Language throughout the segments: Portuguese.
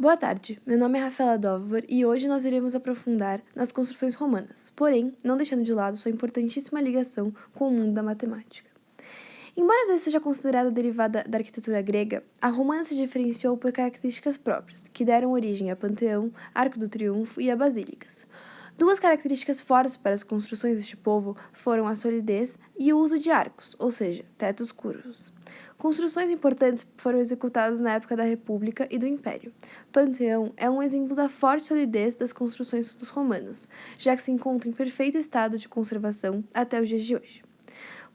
Boa tarde, meu nome é Rafaela Dover e hoje nós iremos aprofundar nas construções romanas, porém, não deixando de lado sua importantíssima ligação com o mundo da matemática. Embora às vezes seja considerada derivada da arquitetura grega, a romana se diferenciou por características próprias, que deram origem a Panteão, Arco do Triunfo e a basílicas. Duas características fortes para as construções deste povo foram a solidez e o uso de arcos, ou seja, tetos curvos. Construções importantes foram executadas na época da República e do Império. Panteão é um exemplo da forte solidez das construções dos romanos, já que se encontra em perfeito estado de conservação até os dias de hoje.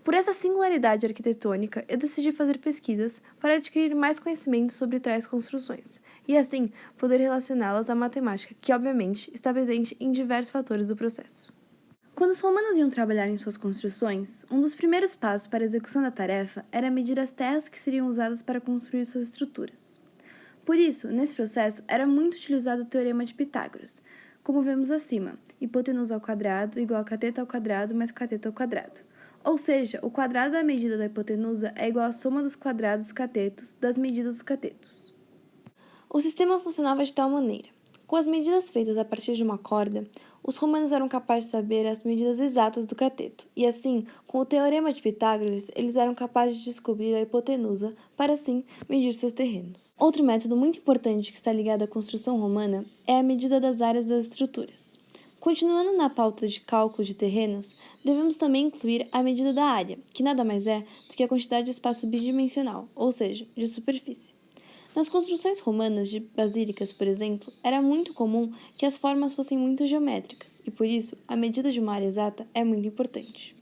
Por essa singularidade arquitetônica, eu decidi fazer pesquisas para adquirir mais conhecimento sobre tais construções, e assim poder relacioná-las à matemática, que obviamente está presente em diversos fatores do processo. Quando os romanos iam trabalhar em suas construções, um dos primeiros passos para a execução da tarefa era medir as terras que seriam usadas para construir suas estruturas. Por isso, nesse processo, era muito utilizado o teorema de Pitágoras, como vemos acima, hipotenusa ao quadrado igual a cateto ao quadrado mais cateto ao quadrado. Ou seja, o quadrado da medida da hipotenusa é igual à soma dos quadrados catetos das medidas dos catetos. O sistema funcionava de tal maneira. Com as medidas feitas a partir de uma corda, os romanos eram capazes de saber as medidas exatas do cateto, e assim, com o teorema de Pitágoras, eles eram capazes de descobrir a hipotenusa para assim medir seus terrenos. Outro método muito importante que está ligado à construção romana é a medida das áreas das estruturas. Continuando na pauta de cálculo de terrenos, devemos também incluir a medida da área, que nada mais é do que a quantidade de espaço bidimensional, ou seja, de superfície. Nas construções romanas de basílicas, por exemplo, era muito comum que as formas fossem muito geométricas, e por isso a medida de uma área exata é muito importante.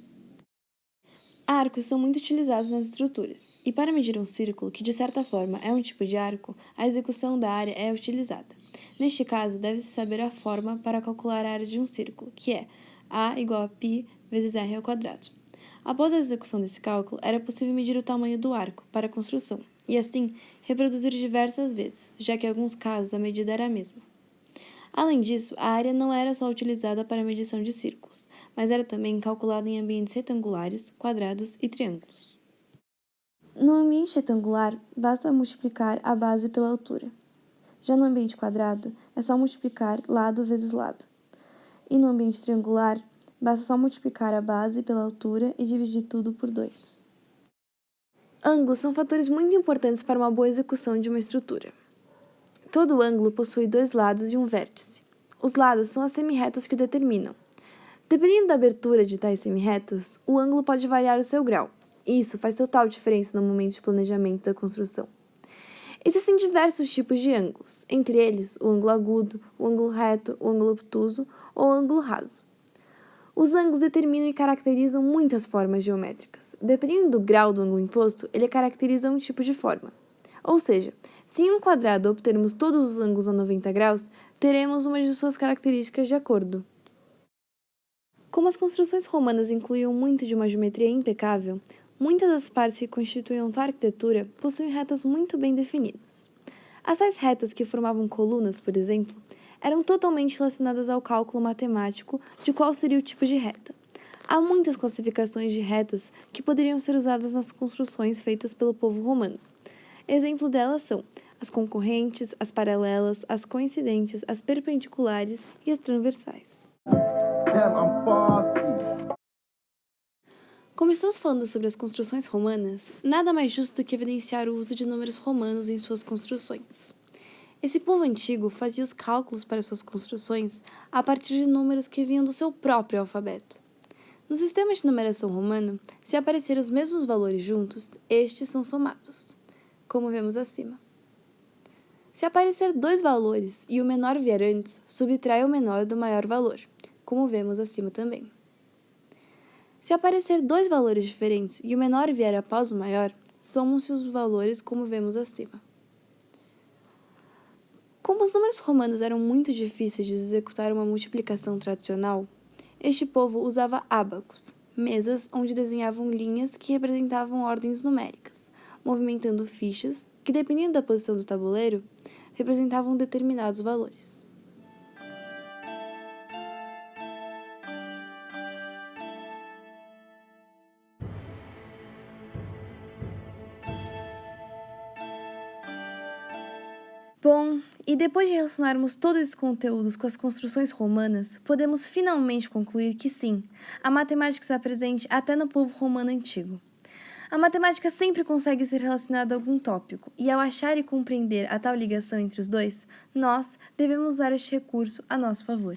Arcos são muito utilizados nas estruturas, e para medir um círculo, que de certa forma é um tipo de arco, a execução da área é utilizada. Neste caso, deve-se saber a forma para calcular a área de um círculo, que é A igual a π vezes r ao quadrado. Após a execução desse cálculo, era possível medir o tamanho do arco para a construção, e assim reproduzir diversas vezes, já que em alguns casos a medida era a mesma. Além disso, a área não era só utilizada para a medição de círculos, mas era também calculada em ambientes retangulares, quadrados e triângulos. No ambiente retangular, basta multiplicar a base pela altura. Já no ambiente quadrado, é só multiplicar lado vezes lado. E no ambiente triangular, basta só multiplicar a base pela altura e dividir tudo por 2. Ângulos são fatores muito importantes para uma boa execução de uma estrutura. Todo ângulo possui dois lados e um vértice. Os lados são as semirretas que o determinam. Dependendo da abertura de tais semirretas, o ângulo pode variar o seu grau. Isso faz total diferença no momento de planejamento da construção. Existem diversos tipos de ângulos, entre eles o ângulo agudo, o ângulo reto, o ângulo obtuso ou o ângulo raso. Os ângulos determinam e caracterizam muitas formas geométricas. Dependendo do grau do ângulo imposto, ele caracteriza um tipo de forma. Ou seja, se em um quadrado obtermos todos os ângulos a 90 graus, teremos uma de suas características de acordo. Como as construções romanas incluíam muito de uma geometria impecável, muitas das partes que constituíam tal arquitetura possuem retas muito bem definidas. As tais retas que formavam colunas, por exemplo, eram totalmente relacionadas ao cálculo matemático de qual seria o tipo de reta. Há muitas classificações de retas que poderiam ser usadas nas construções feitas pelo povo romano. Exemplo delas são as concorrentes, as paralelas, as coincidentes, as perpendiculares e as transversais. Como estamos falando sobre as construções romanas, nada mais justo do que evidenciar o uso de números romanos em suas construções. Esse povo antigo fazia os cálculos para suas construções a partir de números que vinham do seu próprio alfabeto. No sistema de numeração romano, se aparecerem os mesmos valores juntos, estes são somados, como vemos acima. Se aparecer dois valores e o menor vier antes, subtrai o menor do maior valor, como vemos acima também. Se aparecer dois valores diferentes e o menor vier após o maior, somam-se os valores como vemos acima. Como os números romanos eram muito difíceis de executar uma multiplicação tradicional, este povo usava ábacos, mesas onde desenhavam linhas que representavam ordens numéricas, movimentando fichas que, dependendo da posição do tabuleiro, representavam determinados valores. Bom, E depois de relacionarmos todos esses conteúdos com as construções romanas, podemos finalmente concluir que sim, a matemática está presente até no povo romano antigo. A matemática sempre consegue ser relacionada a algum tópico, e ao achar e compreender a tal ligação entre os dois, nós devemos usar este recurso a nosso favor.